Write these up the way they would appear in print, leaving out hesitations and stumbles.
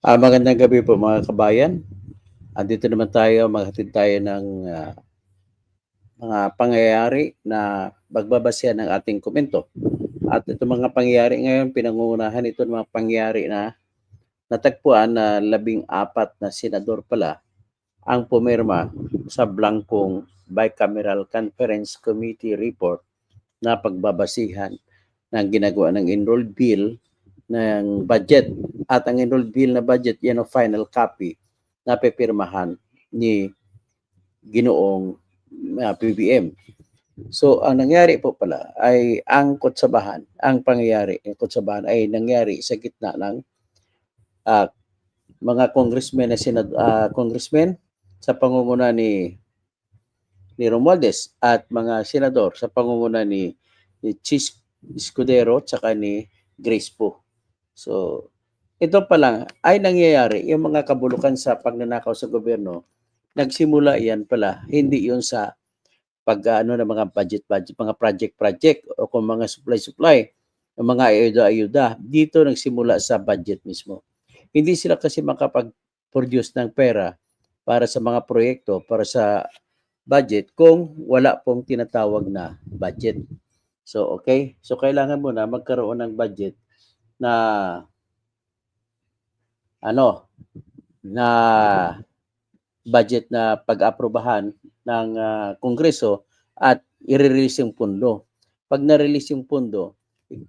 Magandang gabi po mga kabayan. Andito naman tayo, maghatid tayo ng mga pangyayari na magbabasehan ng ating komento. At itong mga pangyayari ngayon, pinangungunahan ito ng mga pangyayari na natagpuan na 14 na senador pala ang pumirma sa blankong Bicameral Conference Committee report na pagbabasihan ng ginagawa ng enrolled bill ng budget. At ang enrolled bill na budget, yan ang final copy na pipirmahan ni Ginoong PBM. So, ang nangyari po pala ay ang kutsabahan, ang pangyayari ng kutsabahan ay nangyari sa gitna ng uh, mga congressmen na congressmen sa pangunguna ni Romualdez at mga senador sa pangunguna ni Chis Escudero at saka ni Grace Po. So, ito pa lang ay nangyayari yung mga kabulukan sa pagnanakaw sa gobyerno. Nagsimula yan pala, hindi yun sa pag-ano ng mga budget, mga project o kung mga supply, mga ayuda. Dito nagsimula sa budget mismo. Hindi sila kasi makapag-produce ng pera para sa mga proyekto, para sa budget kung wala pong tinatawag na budget. So, okay? So, kailangan mo na magkaroon ng budget na na budget na pag-aprobahan ng Kongreso at i-release yung pundo. Pag na-release yung pundo,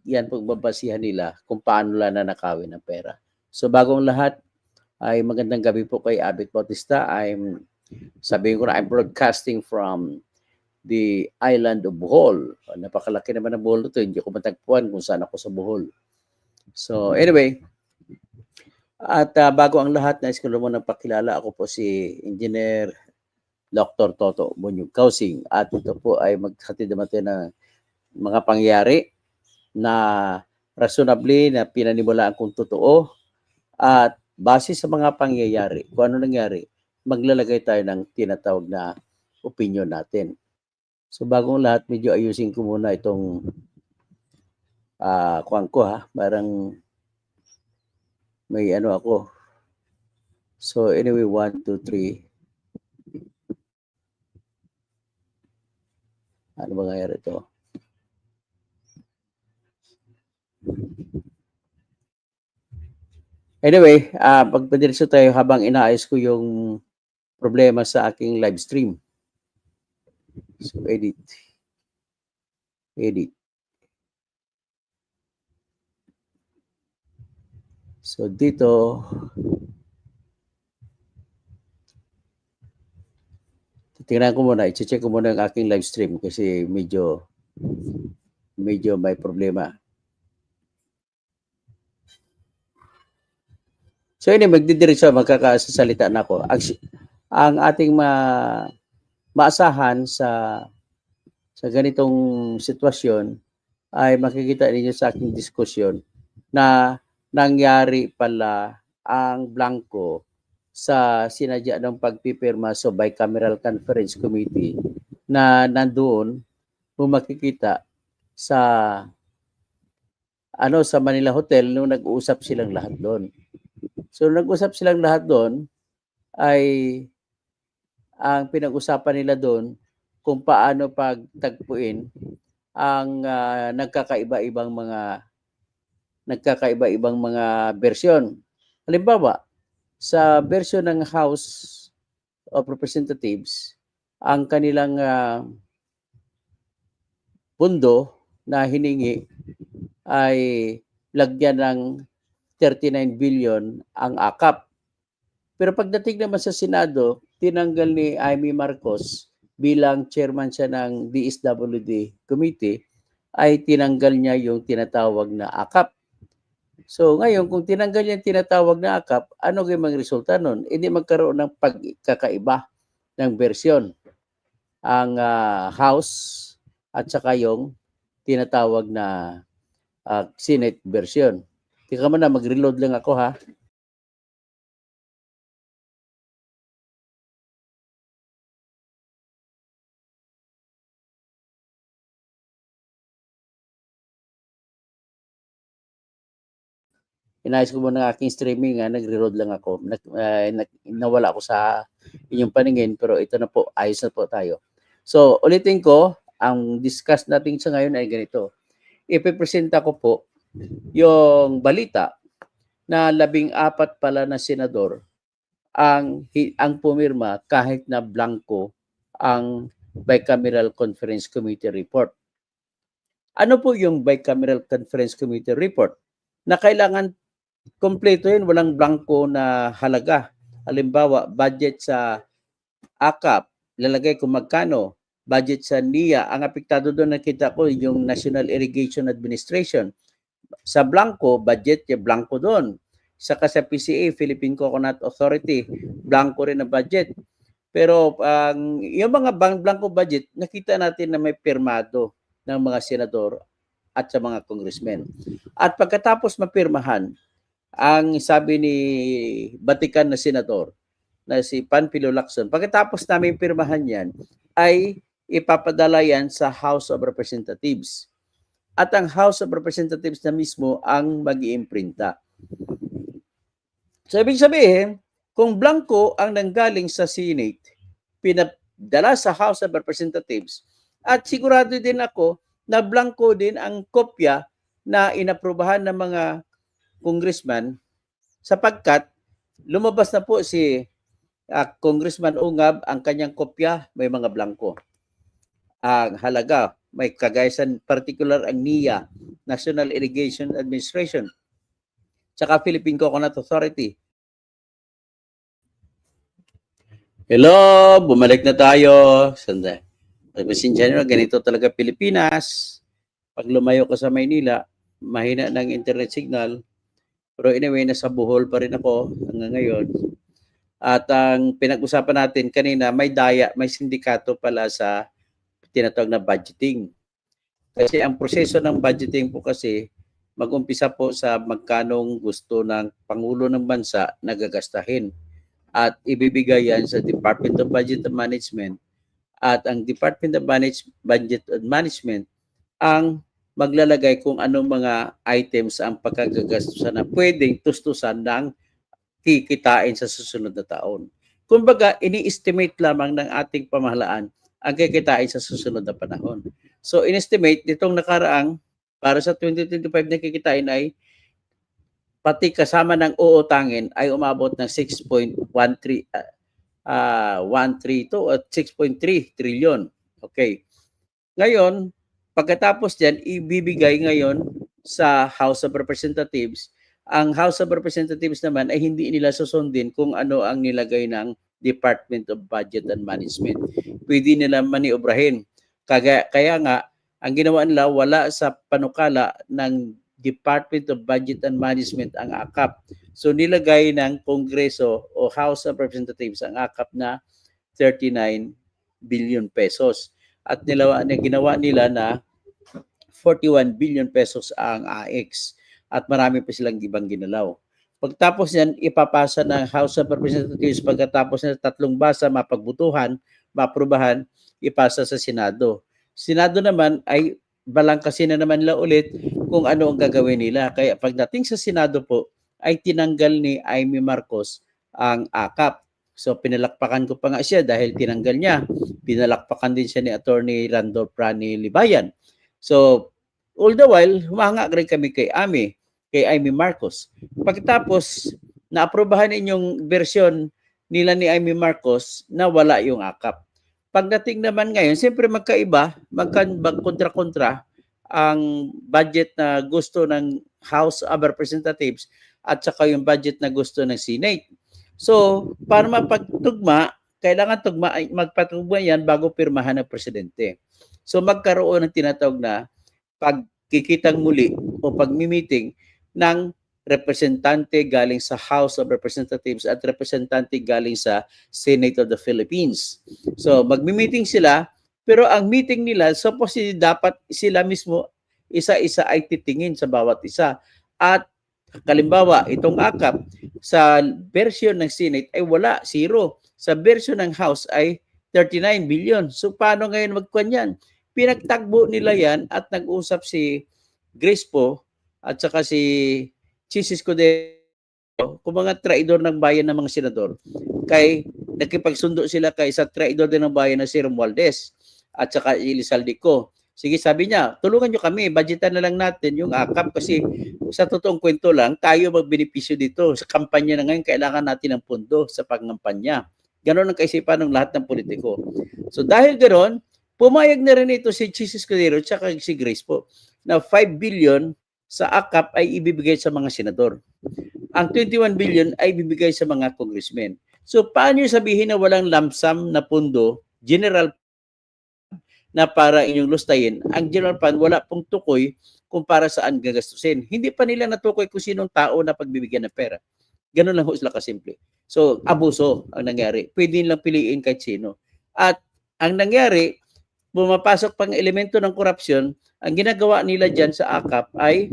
yan pagbabasihan nila kung paano nila nanakawin ng pera. So bagong lahat, ay magandang gabi po kay Abit Bautista. Sabihin ko na, I'm broadcasting from the island of Bohol. Napakalaki naman ng Bohol ito. Hindi ko matagpuan kung saan ako sa Bohol. So anyway, at bago ang lahat, nais ko naman ng pakilala. Ako po si Engineer Dr. Toto Bunyog Kausing. At ito po ay maghatid naman tayo ng mga pangyayari na reasonably na pinanimulaan kung totoo. At base sa mga pangyayari, kung ano nangyari, maglalagay tayo ng tinatawag na opinion natin. So bagong lahat, medyo ayusin ko muna itong kuwan ko ha. Parang may ano ako. So anyway, 1, 2, 3. Ano ba nangyari ito? Anyway, pagpadiretso tayo habang inaayos ko yung problema sa aking live stream. So edit. So dito, tingnan ko muna, i-check ko muna ang aking live stream kasi medyo may problema. So yun, magdidiretso, magkakasalita na ako. Ang ating maasahan sa ganitong sitwasyon ay makikita ninyo sa aking diskusyon na nangyari pala ang blanco sa sinadya ng pagpipirma sa Bicameral Conference Committee na nandoon kung makikita sa sa Manila Hotel nung nag-uusap silang lahat doon. So nag-usap silang lahat doon ay ang pinag-usapan nila doon kung paano pagtagpuin ang nagkakaiba-ibang mga bersyon. Halimbawa, sa bersyon ng House of Representatives, ang kanilang pundo na hiningi ay lagyan ng 39 billion ang akap. Pero pagdating naman sa Senado, tinanggal ni Amy Marcos bilang chairman siya ng DSWD committee, ay tinanggal niya yung tinatawag na akap. So ngayon, kung tinanggal niya yung tinatawag na akap, ano yung resulta nun? Hindi magkaroon ng pagkakaiba ng bersyon ang House at saka yung tinatawag na Senate version. Tika mo na, mag-reload lang ako ha. Inayos ko muna ang aking streaming, nagre-load lang ako. Nawala ako sa inyong paningin, pero ito na po, ayos na po tayo. So, ulitin ko, ang discuss natin sa ngayon ay ganito. Ipipresenta ko po yung balita na 14 pala na senador ang pumirma kahit na blanco ang Bicameral Conference Committee report. Ano po yung Bicameral Conference Committee report? Na kailangan kompleto yun, walang blanco na halaga. Halimbawa, budget sa AKAP, lalagay kung magkano. Budget sa NIA, ang apektado doon nakita ko yung National Irrigation Administration. Sa blanco, budget yung blanco doon. Saka sa PCA, Philippine Coconut Authority, blanco rin ang budget. Pero yung mga blanco budget, nakita natin na may pirmado ng mga senador at sa mga congressmen. At pagkatapos mapirmahan, ang sabi ni Batikan na senador na si Panfilo Lacson, pagkatapos namin pirmahan yan, ay ipapadala yan sa House of Representatives. At ang House of Representatives na mismo ang mag-iimprinta. So, ibig sabihin, kung blanco ang nanggaling sa Senate, pinadala sa House of Representatives, at sigurado din ako na blanco din ang kopya na inaprubahan ng mga congressman sapagkat lumabas na po si Congressman Ungab, ang kanyang kopya may mga blanco. Ang halaga, may kagayasan particular ang NIA, National Irrigation Administration, tsaka Philippine Coconut Authority. Hello, bumalik na tayo. Sandali. Pasensya nyo, ganito talaga Pilipinas. Pag lumayo ka sa Maynila, mahina ng internet signal. Pero anyway, nasa Bohol pa rin ako hanggang ngayon. At ang pinag-usapan natin kanina, may sindikato pala sa tinatawag na budgeting. Kasi ang proseso ng budgeting po kasi mag-umpisa po sa magkanong gusto ng Pangulo ng Bansa na gagastahin. At ibibigay yan sa Department of Budget and Management. At ang Department of Budget and Management ang maglalagay kung anong mga items ang pagkagagastusan na pwedeng tustusan ng kikitain sa susunod na taon. Kumbaga, ini-estimate lamang ng ating pamahalaan ang kikitain sa susunod na panahon. So, in-estimate nitong nakaraang para sa 2025 na kikitain ay pati kasama ng uutangin ay umabot ng 6.13 at 6.3 trillion. Okay. Ngayon, pagkatapos diyan ibibigay ngayon sa House of Representatives. Ang House of Representatives naman ay hindi nila susundin kung ano ang nilagay ng Department of Budget and Management. Pwede nila maniobrahin. Kaya nga, ang ginawa nila wala sa panukala ng Department of Budget and Management ang AKAP. So nilagay ng Kongreso o House of Representatives ang AKAP na 39 billion pesos. At ginawa nila na 41 billion pesos ang AX. At marami pa silang ibang ginalaw. Pagtapos yan, ipapasa ng House of Representatives pagkatapos ng 3 basa, mapagbutuhan, maaprubahan, ipasa sa Senado. Senado naman ay balangkasin na naman nila ulit kung ano ang gagawin nila. Kaya pagdating sa Senado po, ay tinanggal ni Amy Marcos ang AKAP. So pinalakpakan ko pa nga siya dahil tinanggal niya. Pinalakpakan din siya ni Attorney Randolph Rani Libayan. So all the while, humanga rin kami kay Amy Marcos. Pagkatapos, naaprubahan inyong version nila ni Amy Marcos na wala yung AKAP. Pagdating naman ngayon, siyempre magkaiba, kontra-kontra ang budget na gusto ng House of Representatives at saka yung budget na gusto ng Senate. So, para mapagtugma, kailangan magpatugma yan bago pirmahan ng presidente. So, magkaroon ng tinatawag na pagkikitang muli o pagmi-meeting ng representante galing sa House of Representatives at representante galing sa Senate of the Philippines. So, magmi-meeting sila, pero ang meeting nila, supposedly dapat sila mismo isa-isa ay titingin sa bawat isa. At kalimbawa, itong AKAP sa version ng Senate ay wala, zero. Sa version ng House ay 39 billion. So, paano ngayon magkuhan yan? Pinagtagbo nila yan at nag-usap si Grace po at saka si Chis Escudero, kung mga traidor ng bayan ng mga senador, kay nakipagsundo sila kay sa traidor din ng bayan na si Romualdez at saka Elizalde. Sige, sabi niya, tulungan nyo kami, budgetan na lang natin yung AKAP kasi sa totoong kwento lang, tayo magbenepisyo dito. Sa kampanya na ngayon, kailangan natin ng pondo sa pangampanya. Ganon ang kaisipan ng lahat ng politiko. So dahil ganon, pumayag na rin ito si Chis Escudero at si Grace po na 5 billion sa AKAP ay ibibigay sa mga senador. Ang 21 billion ay ibibigay sa mga congressmen. So paano sabihin na walang lump sum na pondo, general na para inyong lustayin, ang general fund wala pong tukoy kung para saan gagastusin. Hindi pa nila natukoy kung sinong tao na pagbibigyan ng pera. Ganun lang ho sila kasimple. So, abuso ang nangyari. Pwede nilang piliin kahit sino. At ang nangyari, pumapasok pang elemento ng korupsyon, ang ginagawa nila dyan sa AKAP ay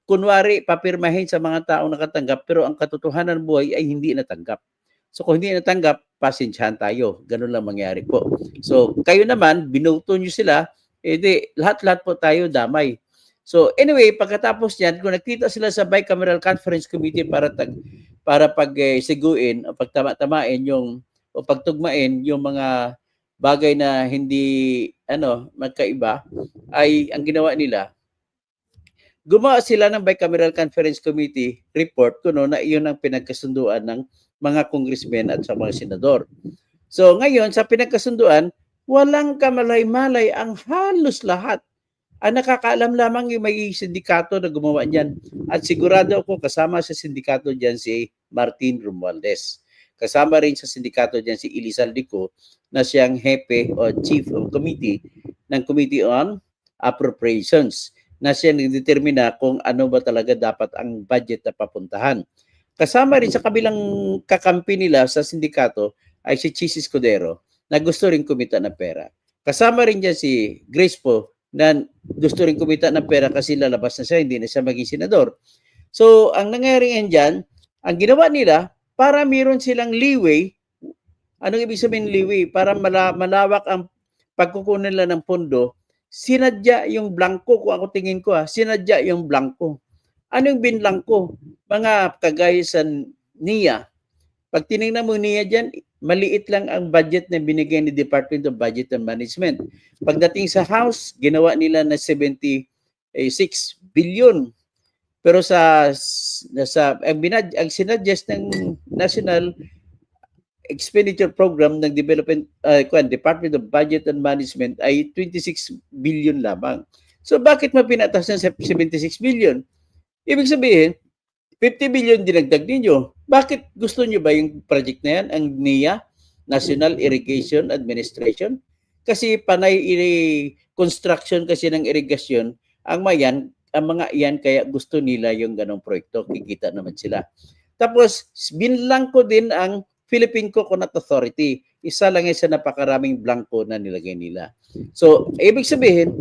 kunwari papirmahin sa mga taong nakatanggap pero ang katotohanan buhay ay hindi natanggap. So kung hindi natanggap, pasensyahan tayo. Ganun lang mangyari po. So kayo naman, binoto nyo sila, edi lahat-lahat po tayo damay. So anyway, pagkatapos niyan, kung nakita sila sa Bicameral Conference Committee para siguin o pagtama-tamain yung o pagtugmain yung mga bagay na hindi magkaiba, ay ang ginawa nila, gumawa sila ng Bicameral Conference Committee report kuno na iyon ang pinagkasunduan ng mga congressmen at sa mga senador. So ngayon sa pinagkasunduan, walang kamalay-malay ang halos lahat. Ang nakakaalam lamang yung may sindikato na gumawa niyan. At sigurado ako kasama sa sindikato diyan si Martin Romualdez. Kasama rin sa sindikato diyan si Elizalde na siyang hepe o chief of committee ng Committee on Appropriations na siya nagdetermina kung ano ba talaga dapat ang budget na papuntahan. Kasama rin sa kabilang kakampi nila sa sindikato ay si Chis Escudero na gusto rin kumita ng pera. Kasama rin dyan si Grace po na gusto rin kumita ng pera kasi lalabas na siya, hindi na siya maging senador. So, ang nangyari dyan, ang ginawa nila, para meron silang leeway, anong ibig sabihin leeway? Para malawak ang pagkukunan nila ng pondo, sinadya yung blanco, kung ako tingin ko sinadya yung blanco. Anong binlangko? Mga kagaya sa NIA. Pag tinignan mo NIA dyan, maliit lang ang budget na binigay ni Department of Budget and Management. Pagdating sa House, ginawa nila na 76 billion. Pero ang sinadjust ng National Expenditure Program ng Department of Budget and Management ay 26 billion lamang. So bakit mapinatas ng 76 billion? Ibig sabihin, 50 billion dinagdag ninyo. Bakit gusto nyo ba yung project na yan, ang NIA, National Irrigation Administration? Kasi panay construction kasi ng irigasyon, ang mga iyan, kaya gusto nila yung ganong proyekto, kikita naman sila. Tapos, binlang ko din ang Philippine Coconut Authority. Isa lang yan sa napakaraming blanco na nilagay nila. So, ibig sabihin,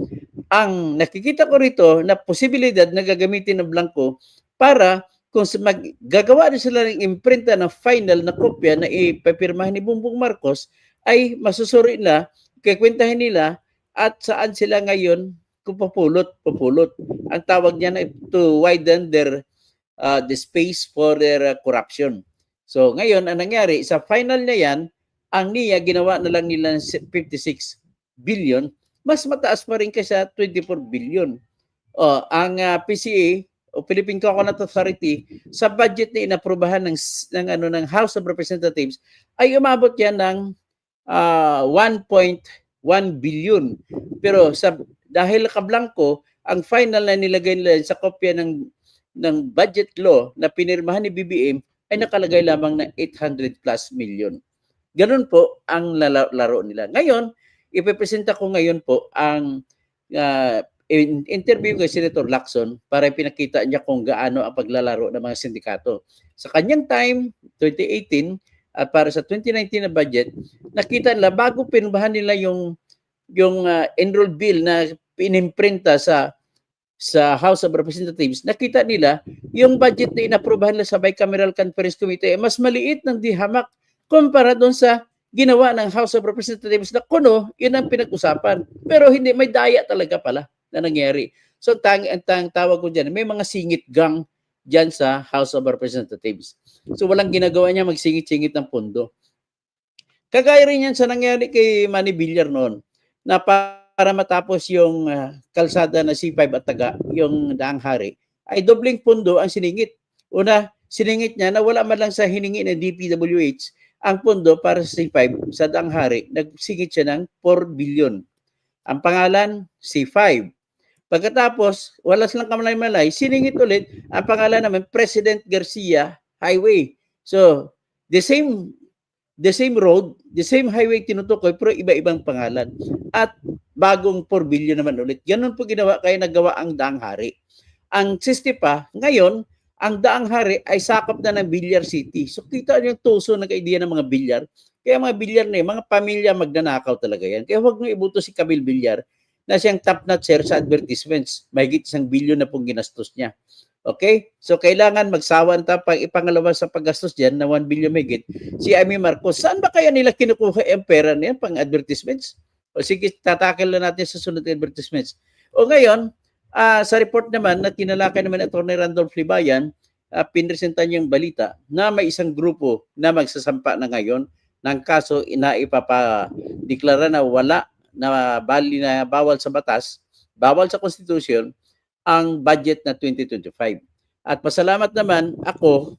ang nakikita ko rito na posibilidad na gagamitin ng blanco para kung gagawa na sila ng imprinta ng final na kopya na ipapirmahan ni Bongbong Marcos, ay masusuri na, kikwentahin nila at saan sila ngayon kung papulot. Ang tawag niya na to widen the space for their corruption. So ngayon, ang nangyari, sa final na yan, ang NIA ginawa na lang nila ng 56 billion, mas mataas pa rin kaysa 24 billion. Ang PCA o Philippine Coconut Authority sa budget na inaprubahan ng House of Representatives ay umabot yan ng 1.1 billion. Pero dahil kablangko, ang final na nilagay nila sa kopya ng budget law na pinirmahan ni BBM ay nakalagay lamang na 800 plus million. Ganun po ang laro nila. Ngayon, ipipresenta ko ngayon po ang interview kay Senator Lacson para pinakita niya kung gaano ang paglalaro ng mga sindikato. Sa kanyang time, 2018, at para sa 2019 na budget, nakita nila bago pinirmahan nila yung enroll bill na inimprinta sa House of Representatives, nakita nila yung budget na inaprubahan nila sa Bicameral Conference Committee ay mas maliit ng dihamak kumpara doon sa ginawa ng House of Representatives na kuno, yun ang pinag-usapan. Pero hindi, may daya talaga pala na nangyari. So ang tawag ko dyan, may mga singit gang dyan sa House of Representatives. So walang ginagawa niya magsingit-singit ng pondo. Kagaya rin yan sa nangyari kay Manny Villar noon na para matapos yung kalsada na C5 at Taga, yung Daang Hari, ay dobling pondo ang siningit. Una, siningit niya na wala man lang sa hiningi ng DPWH ang pondo para sa C5 sa Daang Hari, nagsingit siya ng 4 billion. Ang pangalan, C5. Pagkatapos, wala silang kamalay-malay, siningit ulit ang pangalan naman, President Garcia Highway. So, the same road, the same highway tinutukoy, pero iba-ibang pangalan. At bagong 4 billion naman ulit. Ganun po ginawa, kaya nagawa ang Daang Hari. Ang siste pa, ngayon, ang Daang Hari ay sakop na ng Villar City. So kita niyo yung tuso ng idea ng mga bilyar. Kaya mga bilyar na yun, mga pamilya magnanakaw talaga yan. Kaya huwag nyo ibuto si Camille Villar na siyang top-notcher sa advertisements. Mahigit 1 billion na pong ginastos niya. Okay? So, kailangan magsawan pag ipangalawa sa paggastos dyan na 1 billion megit. Si Amy Marcos, saan ba kaya nila kinukuha ang pera niya pang advertisements? O sige, tatakil na natin sa sunod advertisements. O ngayon, sa report naman na tinalakay naman Atty. Randolph Libayan, pinresenta niyang balita na may isang grupo na magsasampa na ngayon ng kaso na ipapadeklara na wala na bawal sa batas, bawal sa konstitusyon, ang budget na 2025. At pasalamat naman ako,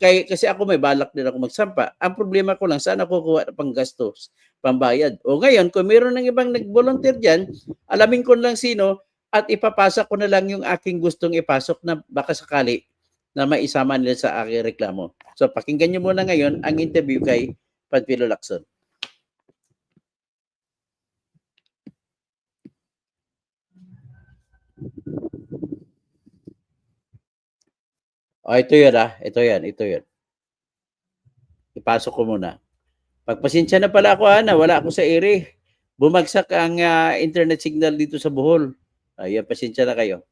kasi ako may balak din ako magsampa. Ang problema ko lang, saan ako kuha ng panggastos, pambayad. O ngayon, kung meron ng ibang nag-volunteer dyan, alamin ko lang sino at ipapasa ko na lang yung aking gustong ipasok na baka sakali na maisama nila sa aking reklamo. So pakinggan nyo muna ngayon ang interview kay Panfilo Lacson. Ito yun ito yan. Ipasok ko muna. Pagpasensya na pala ako na wala ako sa ere. Bumagsak ang internet signal dito sa Bohol. Ayan, pasensya na kayo.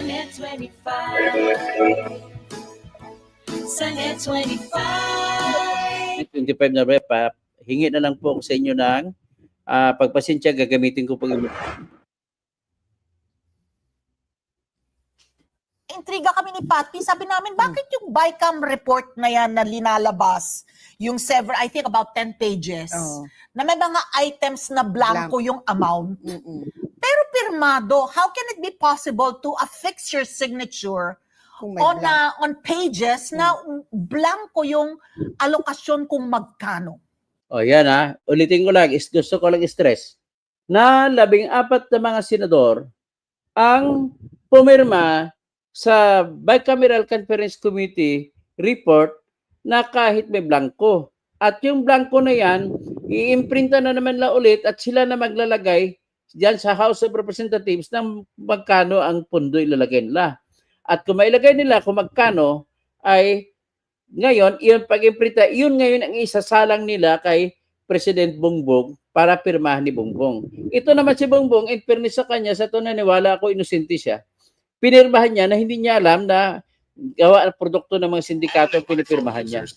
Net 25. Sa Net 25. Net 25 na ba? Hingi na lang po ako sa inyo ng pagpasensya, gagamitin ko pag intriga kami ni Patty, sabi namin, bakit yung BICAM report na yan na linalabas, yung I think about 10 pages, na may mga items na blanco yung amount, pero pirmado, how can it be possible to affix your signature on pages na blanco yung alokasyon kung magkano? Yan ulitin ko lang, gusto ko lang stress, na 14 na mga senador ang pumirma sa Bicameral Conference Committee report na kahit may blanco. At yung blanco na yan, iimprinta na naman la ulit at sila na maglalagay diyan sa House of Representatives ng magkano ang pondo ilalagay nila. At kung mailagay nila kung magkano, ay ngayon, yung pag-imprinta, yun ngayon ang isasalang nila kay President Bongbong para pirmahan ni Bongbong. Ito naman si Bongbong, in fairness sa kanya, sa ito naniwala ako, inosente siya. Pinirmahan niya na hindi niya alam na gawa ang produkto ng mga sindikato ang pinipirmahan niya.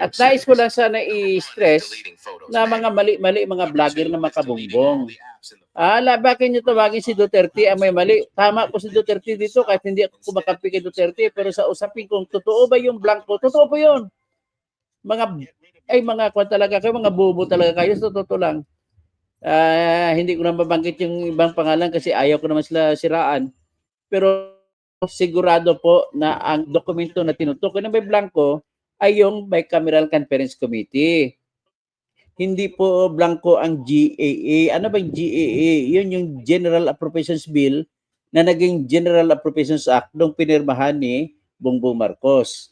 At nais ko lang sana i-stress na mga mali-mali mga vlogger na makabongbong. Bakit niyo tawagin si Duterte ang may mali? Tama po si Duterte dito kahit hindi ako kumakampi kay Duterte, pero sa usapin kung totoo ba yung blanco, totoo po yun. Mga kwan talaga kayo, mga bobo talaga kayo, sa totoo lang. Hindi ko na mabanggit yung ibang pangalan kasi ayaw ko naman sila siraan. Pero sigurado po na ang dokumento na tinutukoy na may blanco ay yung Bicameral Conference Committee. Hindi po blanco ang GAA. Ano ba yung GAA? Yun yung General Appropriations Bill na naging General Appropriations Act nung pinirmahan ni Bongbong Marcos.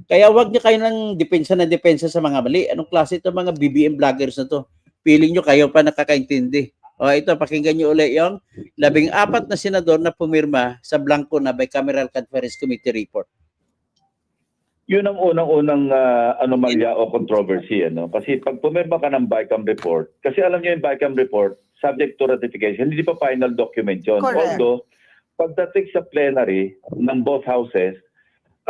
Kaya wag niyo kayo ng depensa sa mga mali. Anong klase ito mga BBM vloggers na to? Feeling niyo kayo pa nakakaintindi. Ito, pakinggan niyo ulit yung 14 na senador na pumirma sa blanco na Bicameral Conference Committee report. Yun ang unang-unang anomalya o controversy. Kasi pag pumirma ka ng BICAM report, kasi alam niyo yung BICAM report, subject to ratification, hindi pa final document yun. Correct. Although, pagdating sa plenary ng both houses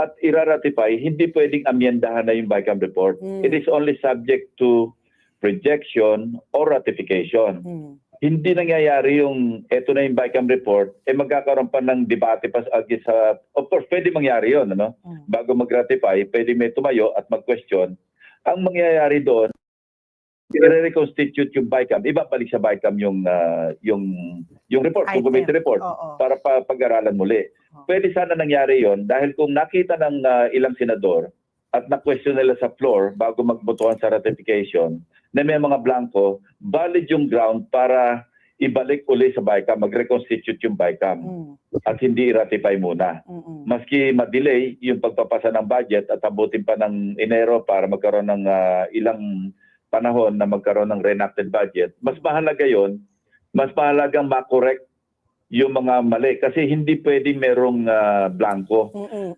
at ira-ratify, hindi pwedeng amyendahan na yung BICAM report. It is only subject to rejection or ratification. hindi nangyayari yung eto na yung BICAM report, magkakaroon pa ng debate pa sa, of course, pwede mangyari yun, ano? Bago mag-ratify, pwede may tumayo at mag-question. Ang mangyayari doon, i-reconstitute yung BICAM, ibabalik sa BICAM yung report, yung committee report, para pag-aralan muli. Pwede sana nangyari yon dahil kung nakita ng ilang senador at na-question nila sa floor bago magbotohan sa ratification, na may mga blanco, valid yung ground para ibalik uli sa BICAM, mag-reconstitute yung BICAM at hindi i-ratify muna. Maski ma-delay yung pagpapasa ng budget at abutin pa ng Enero para magkaroon ng ilang panahon na magkaroon ng reenacted budget, mas mahalaga yon, mas mahalagang ma-correct yung mga mali kasi hindi pwedeng merong blanco.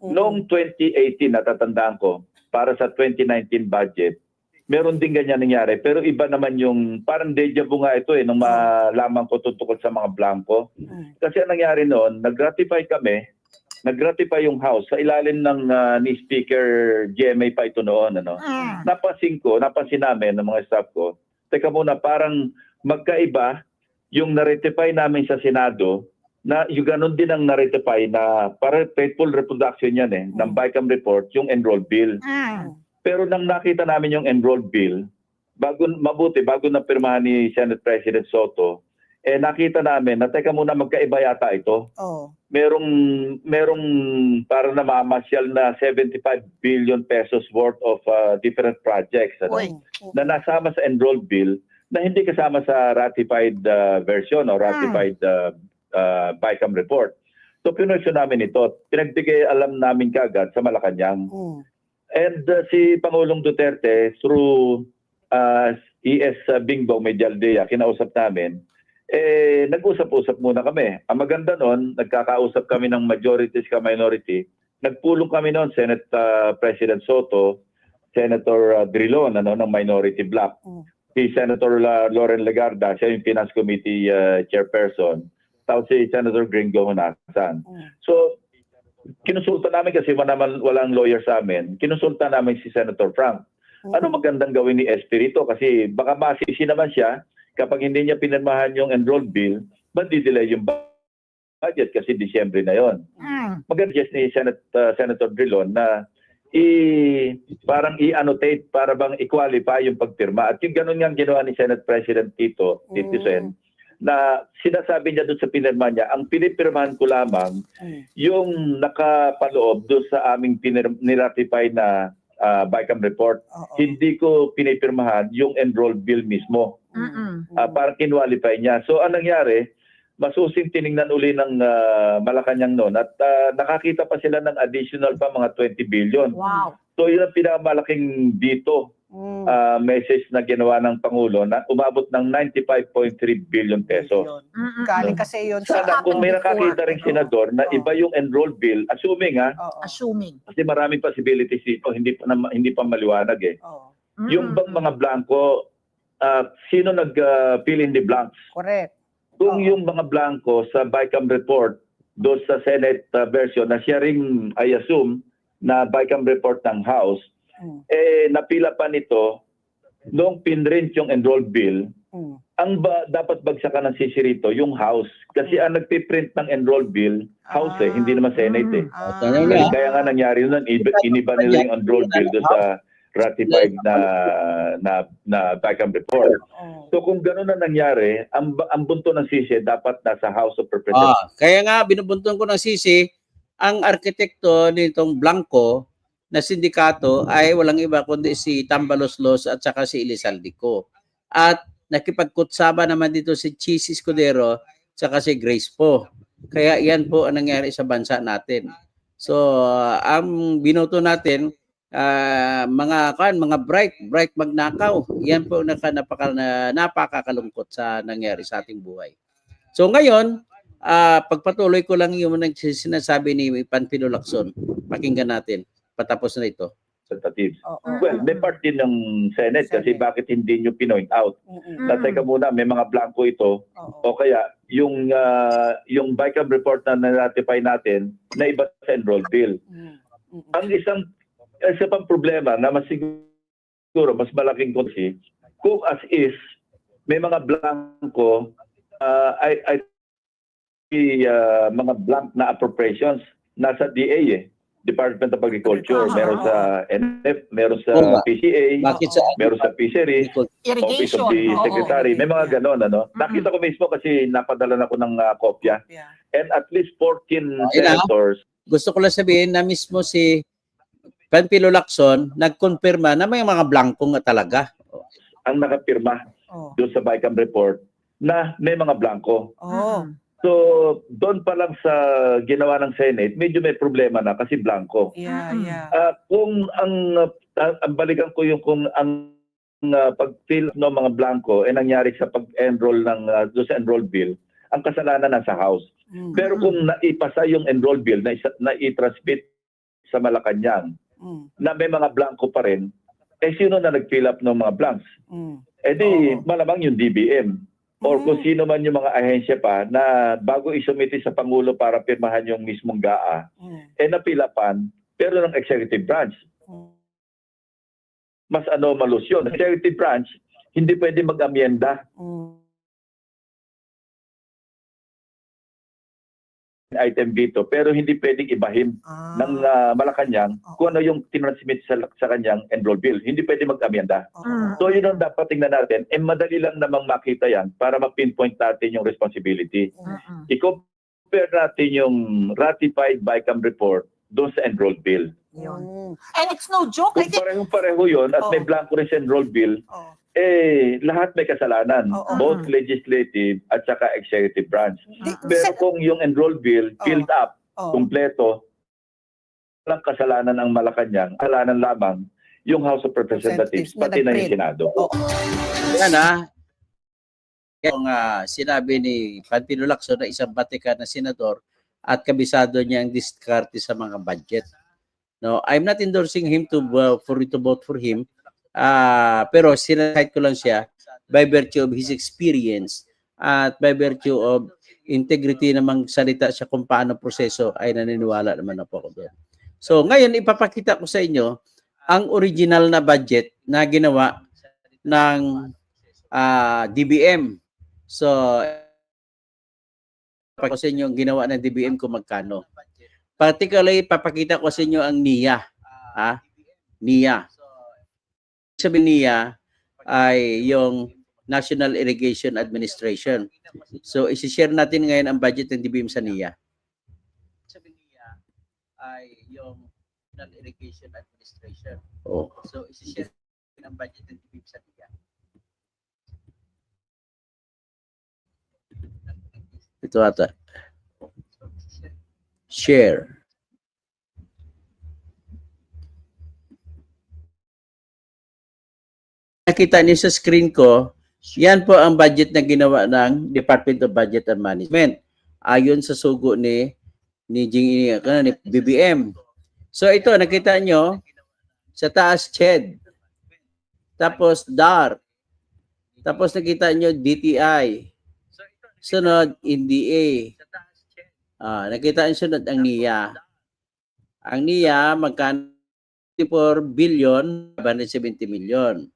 Noong 2018, natatandaan ko, para sa 2019 budget, meron din ganyan nangyari. Pero iba naman yung, parang deja vu nga ito nung malaman ko tungkol sa mga blanco. Kasi ang nangyari noon, nag-ratify kami, nag-ratify yung House sa ilalim ng ni Speaker GMA pa ito noon. Ano? Napansin namin ng mga staff ko, teka muna, parang magkaiba yung na-ratify namin sa Senado na yung ganun din ang na-ratify na para faithful reproduction yan ng BICAM report, yung enrolled bill. Pero nang nakita namin yung enrolled bill, bago na pirmahan ni Senate President Soto, nakita namin na teka muna magkaiba yata ito. Merong para namamasyal na 75 billion pesos worth of different projects na nasama sa enrolled bill na hindi kasama sa ratified version o ratified BICAM report. So pinwestiyon namin ito. Pinagbigay alam namin kagad sa Malacanang. And si Pangulong Duterte through ES Bingbong Medialdea, kinausap namin, nag-usap-usap muna kami. Ang maganda noon, nagkakausap kami ng majority sa minority. Nagpulong kami noon, Senate President Soto, Senator Drilon ng minority bloc. Si Senator Loren Legarda, siya yung Finance Committee Chairperson. Tapos si Senator Gringo Honasan. So, kinusulta namin kasi walang lawyer sa amin. Kinusulta namin si Senator Frank. Ano magandang gawin ni Espirito? Kasi baka masisi naman siya kapag hindi niya pinirmahan yung enrolled bill, madi-delay yung budget kasi Disyembre na yon. Maganda ni Senator Drilon na parang i-annotate para bang i-qualify yung pagpirma. At yung ganun nga ginawa ni Senate President Tito Sen, na sinasabi niya doon sa pinirma niya, ang pinipirmahan ko lamang yung nakapaloob doon sa aming niratify na BICAM report. Hindi ko pinipirmahan yung enrolled bill mismo. Parang kinwalify niya. So anong nangyari, masusing tiningnan uli ng Malacanang noon at nakakita pa sila ng additional pa mga 20 billion. Wow. So yun ang pinakamalaking dito. Message na ginawa ng Pangulo na umabot ng 95.3 billion pesos. Galing kasi yun sa... Sana kung may nakakita rin senador na iba yung enrolled bill, assuming Assuming. kasi maraming possibilities dito, hindi pa maliwanag Yung bang mga blanco, sino nag-fill in the blanks? Correct. Kung yung mga blanco sa BICAM report, doon sa Senate version na siya ring, I assume, na BICAM report ng House, napila pa nito noong pinrint yung enrolled bill, dapat bagsakan ng sisi rito yung House. Kasi ang nagpiprint ng enrolled bill, House hindi naman Senate Kaya nga nangyari nun, iniba nila yung enrolled bill doon sa ratified na BICAM report. So kung gano'n na nangyari, ang bunto ng sisi dapat nasa House of Representatives. Kaya nga binubuntong ko ng sisi, ang arkitekto nitong Blanco na sindikato ay walang iba kundi si Tambalos Los at saka si Elizaldico. At nakipagkutsaba naman dito si Chis Escudero at saka si Grace po. Kaya yan po ang nangyari sa bansa natin. So, ang binoto natin, mga bright magnakaw. Yan po napakakalungkot sa nangyari sa ating buhay. So ngayon, pagpatuloy ko lang yung sinasabi ni Panfilo Lacson. Pakinggan natin. Patapos na ito. Representatives. Well, may part din ng Senate kasi bakit hindi nyo pinoint out? Teka muna, may mga blanco ito o kaya yung BICAM report na na-ratify natin na iba sa enrolled bill. Ang isa pang problema na mas siguro mas malaking kasi kung as is may mga blanco I mga blank na appropriations nasa DA Department of Agriculture, meron sa NF, meron sa Oo nga. PCA, Bakit sa meron sa Fisheries, Office Irrigation. of the oo. Secretary. May mga ganon, ano? Mm-mm. Nakita ko mismo kasi napadala na ko ng kopya. Yeah. And at least 14 Ayun na. senators. gusto ko lang sabihin na mismo si Panfilo Lacson nagkonfirma na may mga blankong nga talaga. Ang nakapirma Oh. doon sa BICAM report na may mga blanco. Oh. So, doon pa lang sa ginawa ng Senate, medyo may problema na kasi blanco. Yeah, Mm-mm. yeah. Kung ang balikan ko yung kung ang pag-fill ng mga blanco ay nangyari sa pag-enroll ng doon sa enroll bill, ang kasalanan nasa House. Mm. Pero kung naipasa yung enroll bill na i-transmit sa Malacanang Mm. na may mga blanco pa rin, sino na nag-fill up ng mga blanks? Mm. Di Oo. malamang yung DBM. Or kung sino man yung mga ahensya pa na bago isumiti sa Pangulo para pirmahan yung mismong GAA, Mm. napilapan, pero ng executive branch. Mm. Mas anomalous yun. Executive branch, hindi pwede mag-amyenda Mm. item dito, pero hindi pwedeng ibahin ng Malacanang kung ano yung tinransmit sa kanyang enroll bill. Hindi pwede mag-amyenda. Oo. So yun ang dapat tingnan natin. Madali lang namang makita yan para ma-pinpoint natin yung responsibility. Mm-mm. I-compare natin yung ratified BICAM report doon sa enroll bill. Yun. Mm. And it's no joke. I Kung think, parehong-pareho yun at may Oo. blanco rin sa enroll bill, Oo. lahat may kasalanan. Oo. Both legislative at saka executive branch. Di- Pero kung yung enroll bill filled up, Oo. kumpleto, walang kasalanan ang Malacanang, kasalanan lamang yung House of Representatives, Representatives na pati na yung nag-print. Senado. Oo. Yan yung sinabi ni Panfilo Lacson na isang Batikan na senador at kabisado niya ang diskarte sa mga budget. No, I'm not endorsing him to vote for him. Pero sinaside ko lang siya by virtue of his experience at by virtue of integrity na magsalita siya kung paano proseso ay naniniwala naman ako doon. So ngayon ipapakita ko sa inyo ang original na budget na ginawa ng DBM. So ipapakita ko sa inyo ang ginawa ng DBM kung magkano. Particularly papakita ko sa inyo ang NIA. NIA. Sabi niya ay yung National Irrigation Administration. So, isi-share natin ngayon ang budget ng DBM sa NIA. Sabi niya ay yung National Irrigation Administration. Oh. So, isi-share natin ang budget ng DBM sa NIA. Ito ata. Share. Nakita niyo sa screen ko, yan po ang budget na ginawa ng Department of Budget and Management. Ayon sa sugo ni BBM. So ito, nakita nyo, sa taas CHED, tapos DAR, tapos nakita nyo DTI, sunod NDA, nakita nyo sunod ang NIA. Ang NIA, magkano 4 billion, 170 million.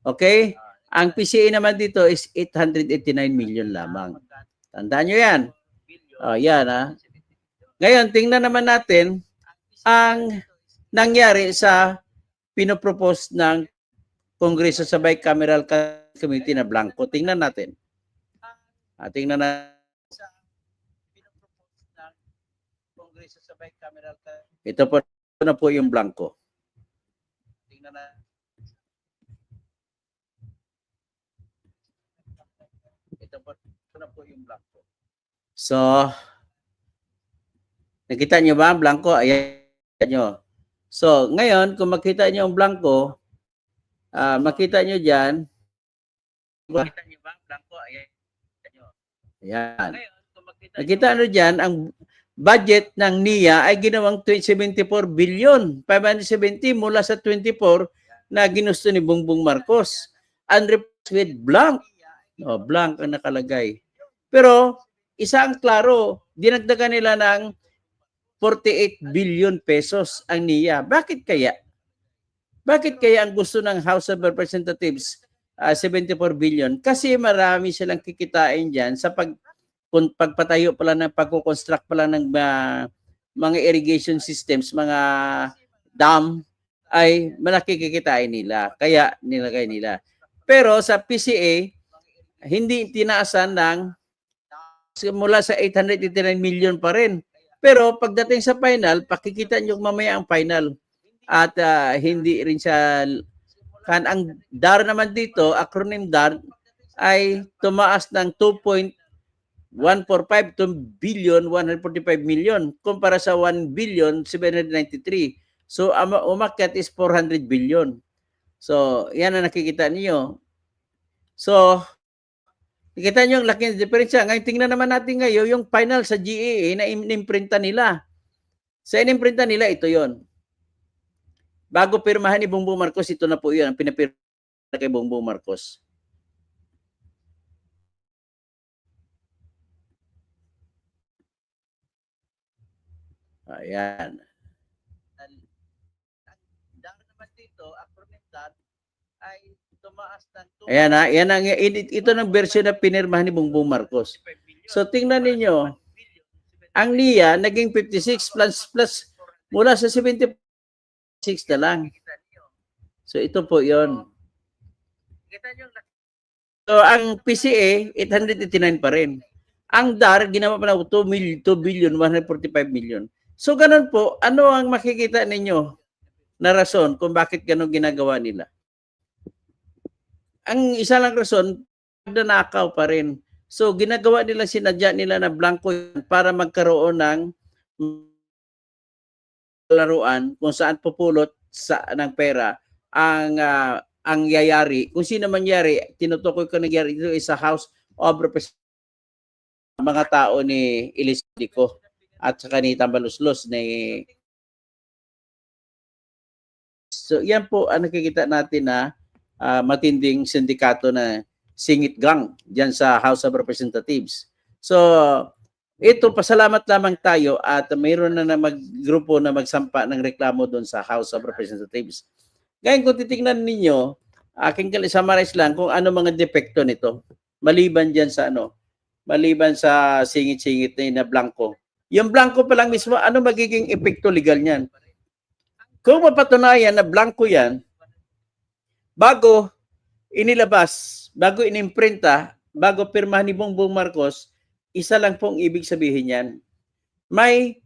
Okay? Ang PCA naman dito is 889 million lamang. Tandaan nyo yan. Yan Ngayon, tingnan naman natin ang nangyari sa pinopropose ng Kongreso sa Bicameral Committee na blanco. Tingnan natin. Tingnan natin sa pinopropose ng Kongreso sa Bicameral Committee. Ito na po yung blanco. Tingnan natin. Ito na po yung blanco. So, nakita nyo ba ang blanco? Ayan nyo. So, ngayon, kung makita nyo ang blanco, makita nyo dyan. Makita nyo ba ang blanco? Ayan nyo. Ayan. Nakita nyo dyan, ang budget ng NIA ay ginawang 74 billion. 570 mula sa 24 na ginusto ni Bongbong Marcos. Unreplaced with blank. Blank ang nakalagay. Pero, isa ang klaro, dinagdagan nila ng 48 billion pesos ang NIA. Bakit kaya? Bakit kaya ang gusto ng House of Representatives 74 billion kasi marami silang kikitain diyan sa pagpatayo pala ng pagko-construct pala ng mga irrigation systems, mga dam ay malaki kikitain nila. Kaya nilagay nila. Pero sa PCA hindi tinaasan ng mula sa 889 million pa rin. Pero pagdating sa final, pakikita nyo mamaya ang final. At hindi rin siya ang DAR naman dito, acronym DAR, ay tumaas ng 2.145 to billion 145 million kumpara sa 1 billion 793. So umakyat is 400 billion. So yan ang nakikita niyo. So nakita niyo ang laki ng diferensya. Ngayon tingnan naman natin ngayon yung final sa GAA na inimprinta nila. Sa inimprinta nila ito 'yon. Bago pirmahan ni Bongbong Marcos, ito na po 'yun ang pinapirma kay Bongbong Marcos. Ayan. Ayan na, ito ng version na pinirmahan ni Bongbong Marcos. So tingnan ninyo, ang NIA naging 56 plus mula sa 76 na lang. So ito po 'yon. So ang PCA 889 pa rin. Ang DAR ginawa pa na 2 billion 145 million. So ganun po, ano ang makikita ninyo na rason kung bakit ganun ginagawa nila? Ang isa lang rason, nanakaw pa rin. So ginagawa nila, sinadya nila na blanco para magkaroon ng laruan kung saan pupulot ng pera ang yayari. Kung sino man yari, tinutukoy ko nangyari dito is sa House of Representatives, mga tao ni Elisdico at saka ni Tambaluslos ni. So yan po ang nakikita natin na matinding sindikato na Singit Gang diyan sa House of Representatives. So ito, pasalamat lamang tayo at mayroon na grupo na magsampa ng reklamo doon sa House of Representatives. Ngayon kung titingnan ninyo, aking summarize lang kung ano mga depekto nito. Maliban diyan sa maliban sa singit-singit na blanco. Yung blanco pa lang mismo, ano magiging epekto legal niyan? Kung mapatunayan na blanco yan, bago inilabas, bago inimprinta, bago pirmahan ni Bongbong Marcos, isa lang pong ibig sabihin yan. May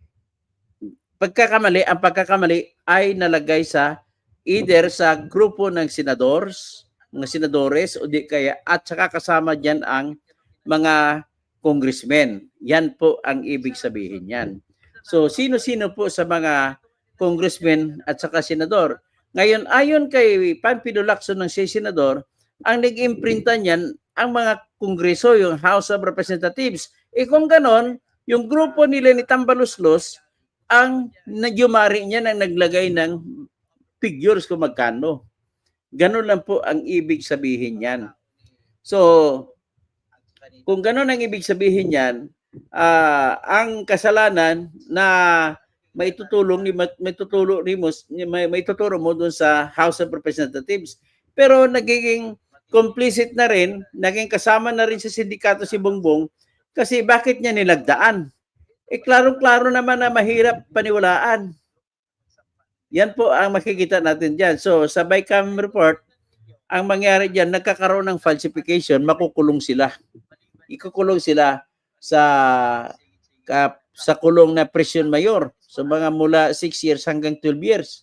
pagkakamali, ang pagkakamali ay nalagay sa either sa grupo ng mga senadores o di kaya at saka kasama diyan ang mga congressmen. Yan po ang ibig sabihin yan. So sino-sino po sa mga congressmen at saka senador. Ngayon, ayon kay Pamphilo Lacson ng senador, ang nag-imprinta niyan ang mga kongreso, yung House of Representatives. Kung ganon, yung grupo nila ni Tambaluslos, ang nagyumari niya nang naglagay ng figures kung magkano. Ganon lang po ang ibig sabihin niyan. So, kung ganon ang ibig sabihin niyan, ang kasalanan na may tuturo mo doon sa House of Representatives. Pero nagiging complicit na rin, naging kasama na rin sa sindikato si Bongbong kasi bakit niya nilagdaan? Klaro-klaro naman na mahirap paniwalaan. Yan po ang makikita natin dyan. So sa BICAM report, ang mangyari dyan, nagkakaroon ng falsification, makukulong sila. Ikukulong sila sa kulong na presyon mayor. So mga mula 6 years hanggang 12 years.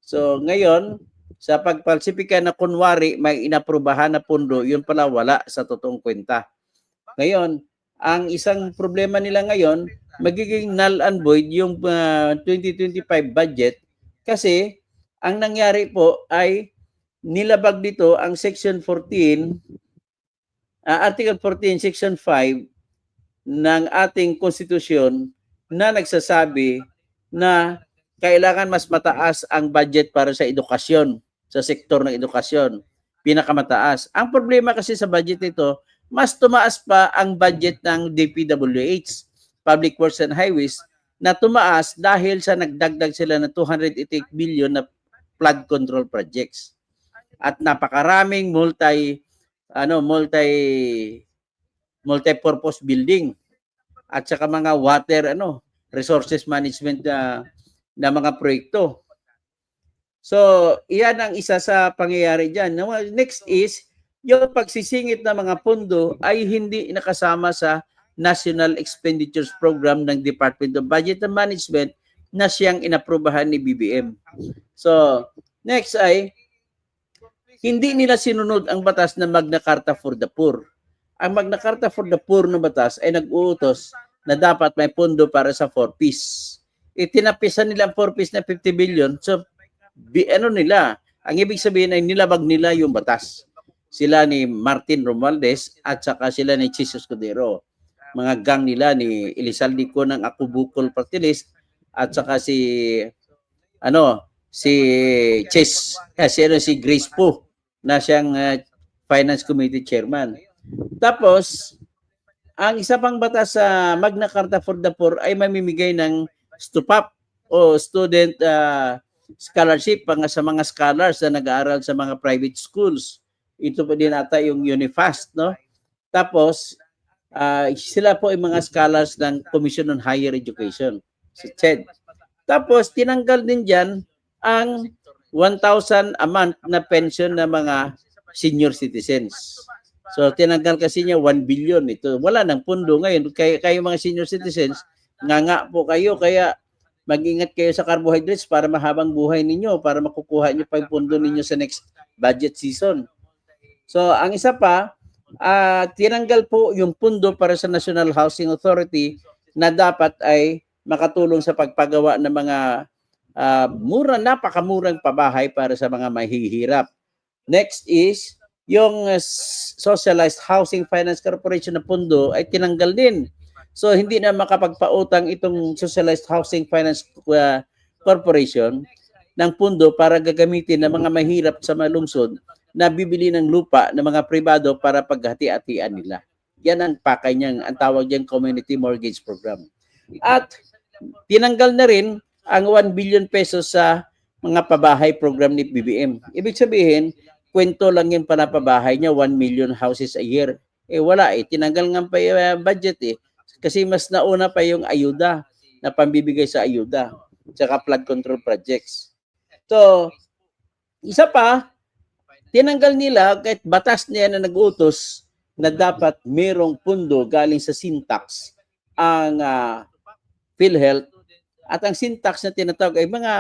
So ngayon, sa pagpalsipika na kunwari may inaprubahan na pundo, yun pala wala sa totoong kwenta. Ngayon, ang isang problema nila ngayon, magiging null and void yung 2025 budget kasi ang nangyari po ay nilabag dito ang Section 14, Article 14, Section 5 ng ating konstitusyon na nagsasabi na kailangan mas mataas ang budget para sa edukasyon, sa sektor ng edukasyon, pinakamataas. Ang problema kasi sa budget nito, mas tumaas pa ang budget ng DPWH, Public Works and Highways, na tumaas dahil sa nagdagdag sila ng 288 billion na flood control projects. at napakaraming multi-purpose building at saka mga water resources management na mga proyekto. So, iyan ang isa sa pangyayari diyan. Next is yung pagsisingit ng mga pondo ay hindi nakasama sa National Expenditures Program ng Department of Budget and Management na siyang inaprubahan ni BBM. So, next ay hindi nila sinunod ang batas na Magna Carta for the Poor. Ang Magna Carta for the Poor na batas ay nag-uutos na dapat may pondo para sa 4Ps. Itinapisan nila ang 4Ps na 50 billion. So, ang ibig sabihin ay nilabag nila yung batas. Sila ni Martin Romualdez at saka sila ni Chis Escudero. Mga gang nila ni Elizalde Co ng Ako Bukol Party List at saka si Grace Po na siyang Finance Committee Chairman. Tapos, ang isa pang batas sa Magna Carta for the Poor ay mamimigay ng STUPAP o Student Scholarship sa mga scholars na nag-aaral sa mga private schools. Ito pa din ata yung Unifast, no? Tapos, sila po ay mga scholars ng Commission on Higher Education, si CHED. Tapos, tinanggal din dyan ang 1,000 a month na pension ng mga senior citizens. So, tinanggal kasi niya 1 billion. Ito, wala nang pundo ngayon. Kayo mga senior citizens, nga po kayo, kaya mag-ingat kayo sa carbohydrates para mahabang buhay ninyo, para makukuha nyo pa yung pundo ninyo sa next budget season. So, ang isa pa, tinanggal po yung pundo para sa National Housing Authority na dapat ay makatulong sa pagpagawa ng mga napakamurang pabahay para sa mga mahihirap. Next is, yung Socialized Housing Finance Corporation na pundo ay tinanggal din. So, hindi na makapagpautang itong Socialized Housing Finance Corporation ng pundo para gagamitin ng mga mahirap sa mga lungsod na bibili ng lupa ng mga pribado para paghati-hatian nila. Yan ang pakay niyang, ang tawag niyang Community Mortgage Program. At tinanggal na rin ang 1 billion pesos sa mga pabahay program ni BBM. Ibig sabihin, kwento lang yung panapabahay niya, 1 million houses a year. Wala tinanggal nga pa yung budget kasi mas nauna pa yung ayuda na pambibigay sa ayuda tsaka flood control projects. So, isa pa, tinanggal nila kahit batas niya na nag-utos na dapat merong pundo galing sa Syntax ang PhilHealth at ang Syntax na tinatawag ay mga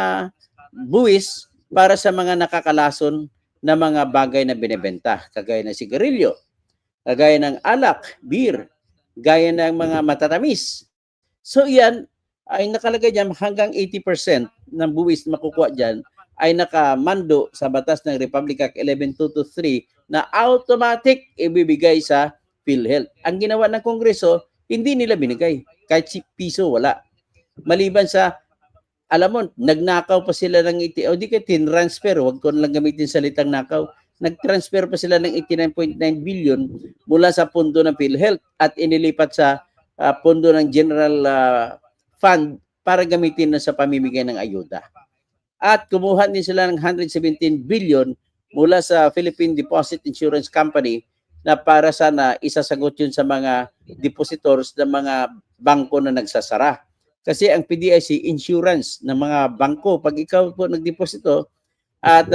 buwis para sa mga nakakalason na mga bagay na binebenta, kagaya ng sigarilyo, kagaya ng alak, beer, gaya ng mga matatamis. So yan ay nakalagay dyan hanggang 80% ng buwis na makukuha dyan ay nakamando sa batas ng Republic Act 11223 na automatic ibibigay sa PhilHealth. Ang ginawa ng Kongreso, hindi nila binigay. Kahit piso, wala. Maliban sa, alam mo, nagnakaw pa sila ng di ka tinransfer, huwag ko lang gamitin salitang nakaw, nag-transfer pa sila ng 89.9 billion mula sa pondo ng PhilHealth at inilipat sa pondo ng General Fund para gamitin na sa pamimigay ng ayuda. At kumuha din sila ng 117 billion mula sa Philippine Deposit Insurance Company na para sana isasagot yun sa mga depositors ng mga bangko na nagsasara. Kasi ang PDIC, insurance ng mga bangko. Pag ikaw po nagdeposito at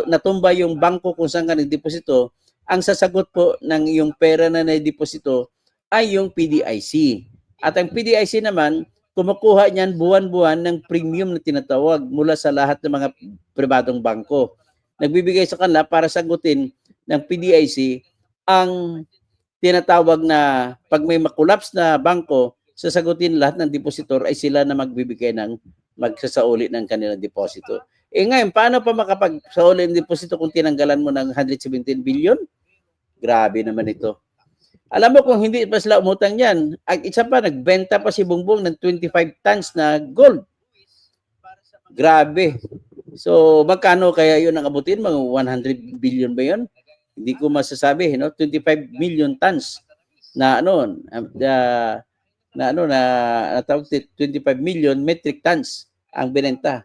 natumba yung bangko kung saan ka nagdeposito, ang sasagot po ng yung pera na naideposito ay yung PDIC. At ang PDIC naman, kumukuha niyan buwan-buwan ng premium na tinatawag mula sa lahat ng mga pribadong bangko. Nagbibigay sa kanila para sagutin ng PDIC ang tinatawag na pag may makulaps na bangko, sasagutin lahat ng depositor ay sila na magbibigay ng magsasauli ng kanilang deposito. Ngayon, paano pa makapagsauli ng deposito kung tinanggalan mo ng 117 billion? Grabe naman ito. Alam mo kung hindi pa sila umutang yan, at isa pa, nagbenta pa si Bongbong ng 25 tons na gold. Grabe. So, magkano kaya yun ang abutin? Mga 100 billion ba yun? Hindi ko masasabi, 25 million tons na natawag 25 million metric tons ang binenta.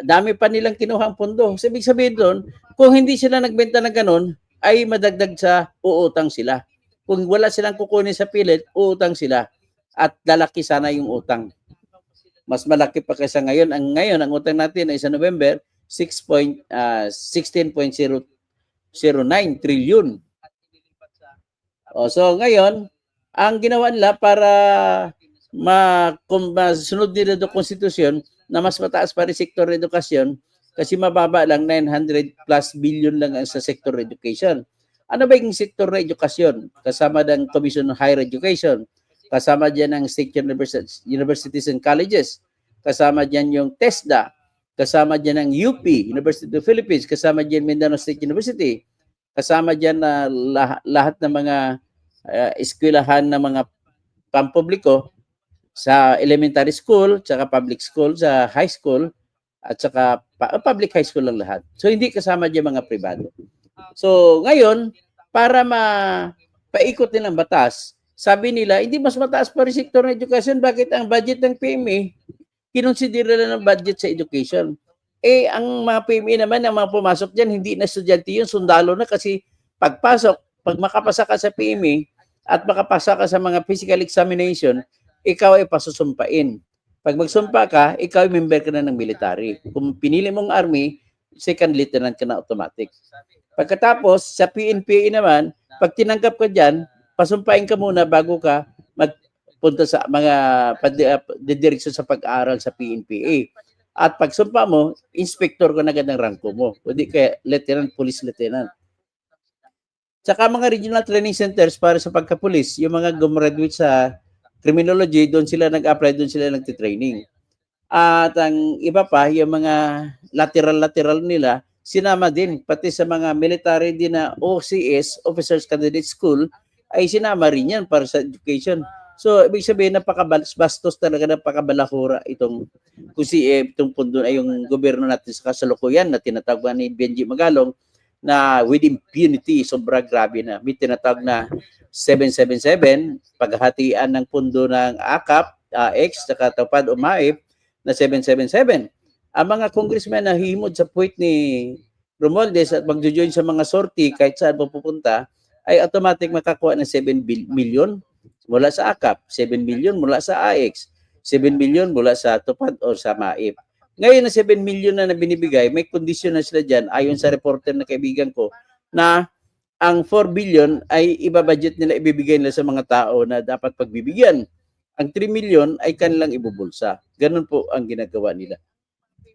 Dami pa nilang kinuhang pondo. So, ibig sabihin doon, kung hindi sila nagbenta ng ganun, ay madagdag sa uutang sila. Kung wala silang kukunin sa pilit, uutang sila. At lalaki sana yung utang. Mas malaki pa kaysa ngayon. Ang utang natin ay sa November, 16.009 trillion. So ngayon, ang ginawa nila para masunod nila do konstitusyon na mas mataas pa rin sektor edukasyon kasi mababa lang 900 plus billion lang ang sa sektor education. Ano ba yung sektor na edukasyon? Kasama ng Commission on Higher Education, kasama dyan ang state universities and colleges, kasama dyan yung TESDA, kasama dyan ang UP, University of the Philippines, kasama dyan Mindanao State University, kasama dyan na lahat ng mga eskwelahan ng mga pampubliko sa elementary school, saka public school, sa high school, at saka public high school lang lahat. So hindi kasama dyan mga pribado. So ngayon, para paikot nilang batas, sabi nila, hindi mas mataas pa rin sektor ng education. Bakit ang budget ng PMA, kinonsidera na ng budget sa education? Ang mga PMA naman, ang mga pumasok dyan, hindi na estudyante yun, sundalo na kasi pag makapasa ka sa PMA at makapasa ka sa mga physical examination, ikaw ay pasusumpain. Pag magsumpa ka, ikaw ay member ka na ng military. Kung pinili mong army, second lieutenant ka na automatic. Pagkatapos, sa PNPA naman, pag tinanggap ka dyan, pasumpain ka muna bago ka magpunta sa mga dedireksyon sa pag-aaral sa PNPA. At pag sumpa mo, inspector ka na agad ng rangko mo. O di kaya lieutenant, police lieutenant. Tsaka mga regional training centers para sa pagka-police, yung mga gumraduate sa criminology, doon sila nag-apply, doon sila nagtitraining. At ang iba pa, yung mga lateral nila, sinama din, pati sa mga military din na OCS, Officers Candidate School, ay sinama rin yan para sa education. So, ibig sabihin, napakabastos talaga, napakabalahura itong itong pundo ay yung gobyerno natin sa kasalukuyan na tinatawag ni Benji Magalong na with impunity, sobra grabe na. May tinatawag na 777, paghahatian ng pundo ng AKAP, AX, saka TUPAD o MAIP na 777. Ang mga congressmen na hihimod sa puwit ni Romualdez at magjo-join sa mga sortie kahit saan pupunta, ay automatic makakuha ng 7 million mula sa AKAP, 7 million mula sa AX, 7 million mula sa TUPAD o sa MAIP. Ngayon na 7 million na binibigay, may kondisyon na sila dyan, ayon sa reporter na kaibigan ko, na ang 4 billion ay ibabudget nila, ibibigay nila sa mga tao na dapat pagbibigyan. Ang 3 million ay kanilang ibubulsa. Ganun po ang ginagawa nila.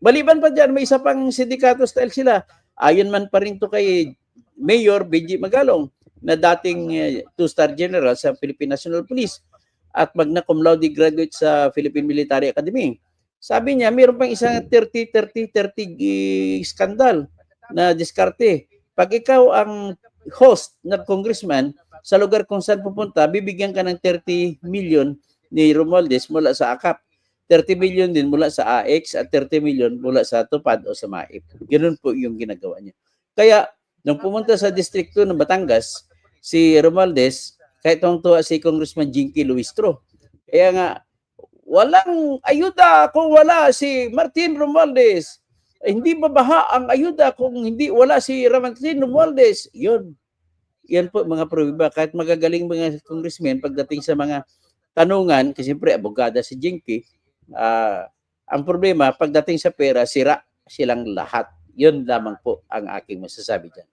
Maliban pa dyan, may isa pang sindikato style sila. Ayon man pa rin to kay Mayor Benji Magalong na dating 2-star general sa Philippine National Police at magna cum laude graduate sa Philippine Military Academy. Sabi niya, mayroon pang isang 30 skandal na diskarte. Pag ikaw ang host na congressman, sa lugar kung saan pupunta, bibigyan ka ng 30 million ni Romualdez mula sa AKAP. 30 million din mula sa AX at 30 million mula sa TUPAD o sa MAIP. Ganun po yung ginagawa niya. Kaya, nung pumunta sa District 2 ng Batangas, si Romualdez, kahit tuwa si Congressman Jinky Luistro. Kaya nga, walang ayuda kung wala si Martin Romualdez. Hindi babaha ang ayuda kung hindi wala si Martin Romualdez. Yun. Yan po mga pruweba. Kahit magagaling mga congressmen pagdating sa mga tanungan, kasi siyempre abogada si Jinky, ang problema, pagdating sa pera, sira silang lahat. Yun lamang po ang aking masasabi dyan.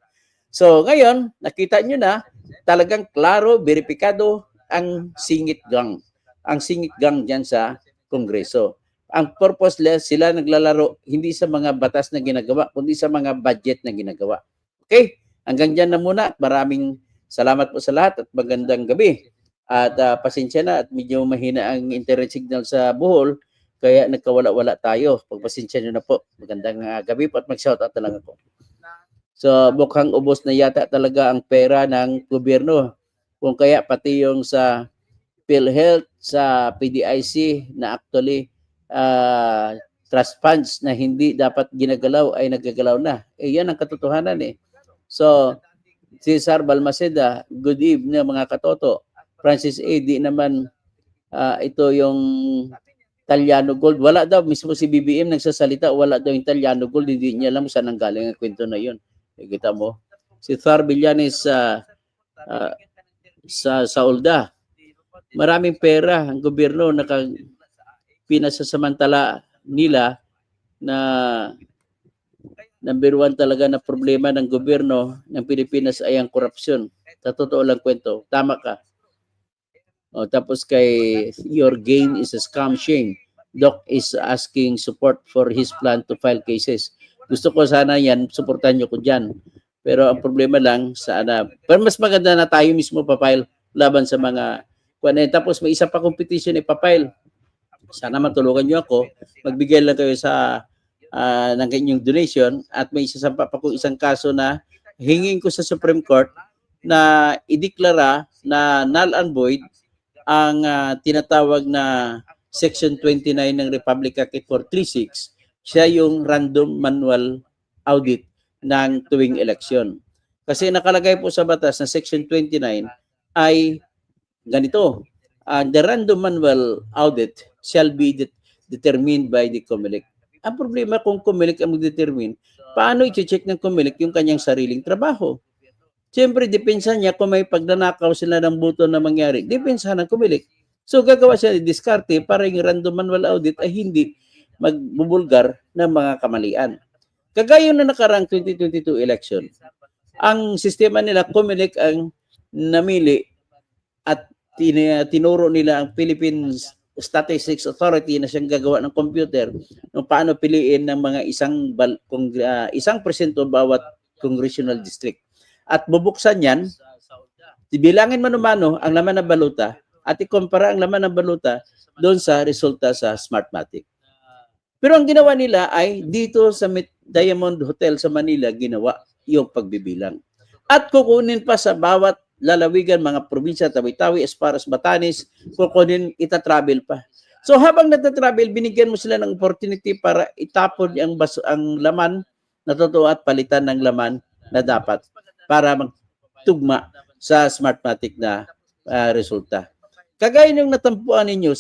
So ngayon, nakita nyo na talagang klaro, beripikado ang singit gang. Ang singit gang dyan sa Kongreso. Ang purposeless, sila naglalaro hindi sa mga batas na ginagawa, kundi sa mga budget na ginagawa. Okay? Hanggang dyan na muna. Maraming salamat po sa lahat at magandang gabi. At pasensya na at medyo mahina ang internet signal sa Bohol, kaya nagkawala-wala tayo. Pagpasensya nyo na po. Magandang gabi po at mag-shoutout na lang ako. So mukhang ubos na yata talaga ang pera ng gobyerno. Kung kaya pati yung sa PhilHealth, sa PDIC na actually trust funds na hindi dapat ginagalaw ay nagagalaw na. Yan ang katotohanan eh. So Cesar Balmaceda, good evening mga katoto. Francis A. Di naman ito yung Italiano Gold. Wala daw, mismo si BBM nagsasalita, wala daw yung Italiano Gold, hindi niya alam saan ang galing ang kwento na yun. Kita mo? Si Thar Villanes sa Olda, maraming pera ang gobyerno pinasasamantala nila na number one talaga na problema ng gobyerno ng Pilipinas ay ang korupsyon. Sa totoo lang kwento, tama ka. O, tapos kay your gain is a scam shame. Doc is asking support for his plan to file cases. Gusto ko sana yan, suportahan nyo ko dyan. Pero ang problema lang, pero mas maganda na tayo mismo papile laban sa mga tapos may isa pa competition ipapile. Sana matulungan nyo ako. Magbigay lang kayo ng inyong donation at may isa pa kong isang kaso na hingin ko sa Supreme Court na ideklara na null and void ang tinatawag na Section 29 ng Republic Act 436. Siya yung random manual audit ng tuwing eleksyon. Kasi nakalagay po sa batas na Section 29 ay ganito. The random manual audit shall be determined by the COMELEC. Ang problema kung COMELEC ang mag-determine, paano i-check ng COMELEC yung kanyang sariling trabaho? Siyempre, depensa niya kung may pagnanakaw sila ng boto na mangyari. Depensa ng COMELEC. So, gagawa siya ng diskarte para yung random manual audit ay hindi magbubulgar ng mga kamalian. Kagaya na nakarang 2022 election, ang sistema nila, COMELEC ang namili at tinuro nila ang Philippine Statistics Authority na siyang gagawa ng computer kung paano piliin ng mga isang porsyento bawat congressional district. At bubuksan yan, bilangin mano-mano ang laman ng baluta at ikumpara ang laman ng baluta doon sa resulta sa Smartmatic. Pero ang ginawa nila ay dito sa Diamond Hotel sa Manila, ginawa yung pagbibilang. At kukunin pa sa bawat lalawigan, mga probinsya, Tawi-Tawi, as far as Batanes, kukunin, itatravel pa. So habang natatravel, binigyan mo sila ng opportunity para itapon ang laman na totoo at palitan ng laman na dapat para magtugma sa Smartmatic na resulta. Kagaya yung natampuan ninyo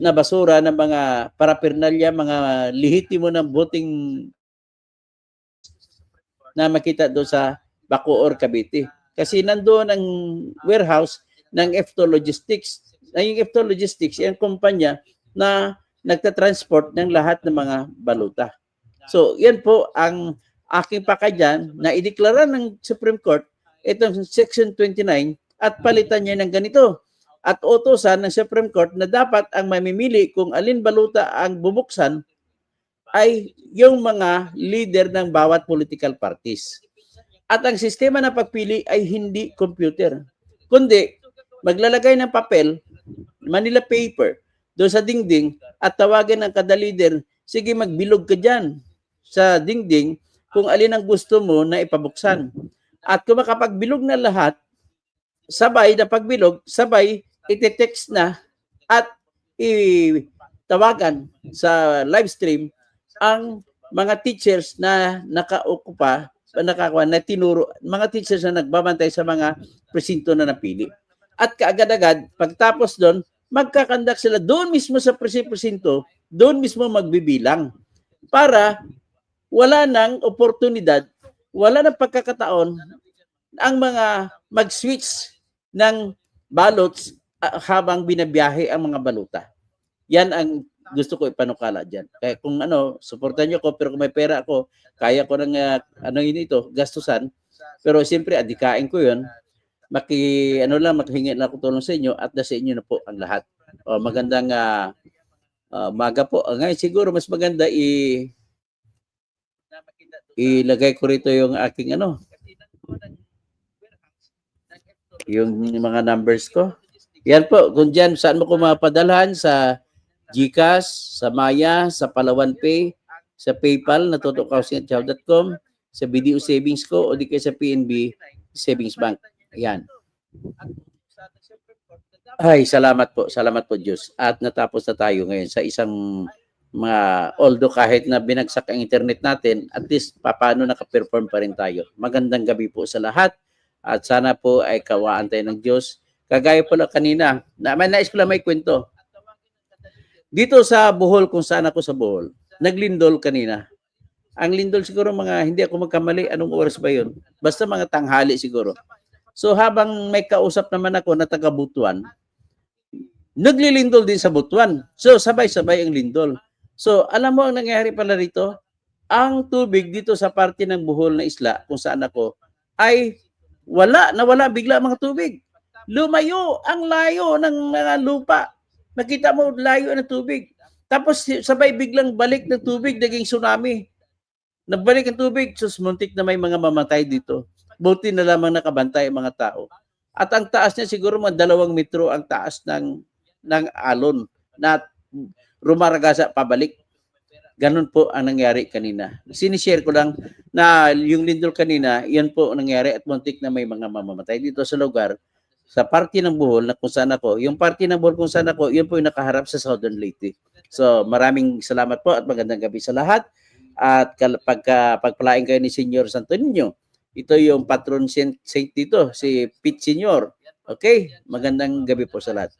na basura ng mga parapernalya, mga lehitimo ng voting na makita doon sa Bacoor, Cavite. Kasi nandoon ang warehouse ng F2 Logistics. Yung F2 Logistics, yung kumpanya na nagtatransport ng lahat ng mga baluta. So, yan po ang aking pakadyan na ideklara ng Supreme Court itong Section 29 at palitan niya ng ganito. At utosan ng Supreme Court na dapat ang mamimili kung alin baluta ang bubuksan ay yung mga leader ng bawat political parties. At ang sistema na pagpili ay hindi computer, kundi maglalagay ng papel, Manila paper, doon sa dingding at tawagan ng kada leader, sige magbilog ka dyan sa dingding kung alin ang gusto mo na ipabuksan. At kung makapagbilog na lahat, sabay na pagbilog, sabay iti-text na at itawagan sa live stream ang mga teachers na nakaukupa, na tinuro, mga teachers na nagbabantay sa mga presinto na napili. At kaagad-agad, pagtapos doon, magkakandak sila doon mismo sa presinto, doon mismo magbibilang para wala nang oportunidad, wala nang pagkakataon ang mga mag-switch ng ballots habang binabiyahe ang mga baluta. Yan ang gusto ko ipanukala dyan. Kaya kung suportan nyo ko, pero kung may pera ako, kaya ko ng gastusan. Pero siyempre, adikain ko yun. Makahingi lang ako tulong sa inyo at nasa inyo na po ang lahat. Magandang maga po. Ngayon siguro mas maganda ilagay ko rito yung aking yung mga numbers ko. Yan po, kung dyan, saan mo ko mapadalhan sa GCash, sa Maya, sa Palawan Pay, sa PayPal, natutukaw.com, sa BDO Savings ko, o di kaya sa PNB Savings Bank. Ayan. Ay, salamat po Diyos. At natapos na tayo ngayon sa isang although kahit na binagsak ang internet natin, at least paano naka-perform pa rin tayo. Magandang gabi po sa lahat at sana po ay kawaan tayo ng Diyos. Kagaya po lang kanina, nais ko lang may kwento. Dito sa Bohol, kung saan ako sa Bohol, naglindol kanina. Ang lindol siguro hindi ako magkamali, anong oras ba yun? Basta mga tanghali siguro. So habang may kausap naman ako na taga Butuan, naglilindol din sa Butuan. So sabay-sabay ang lindol. So alam mo ang nangyari pala rito? Ang tubig dito sa parte ng Bohol na isla, kung saan ako, ay nawala bigla mga tubig. Lumayo, ang layo ng mga lupa. Nakita mo, layo ng tubig. Tapos sabay biglang balik ng tubig, naging tsunami. Nagbalik ang tubig, muntik na may mga mamatay dito. Buti na lamang nakabantay ang mga tao. At ang taas niya siguro mga 2 metro ang taas ng alon na rumaragasa pabalik. Ganun po ang nangyari kanina. Sinishare ko lang na yung lindol kanina, yan po ang nangyari at muntik na may mga mamamatay dito sa lugar, sa parte ng Bohol na kung saan ako. Yung parte ng Bohol kung saan ako, yun po yung nakaharap sa Southern Leyte. So maraming salamat po at magandang gabi sa lahat. At pagpalain kayo ni Senyor Santo Niño, ito yung patron saint dito, si Pete Senior. Okay? Magandang gabi po sa lahat.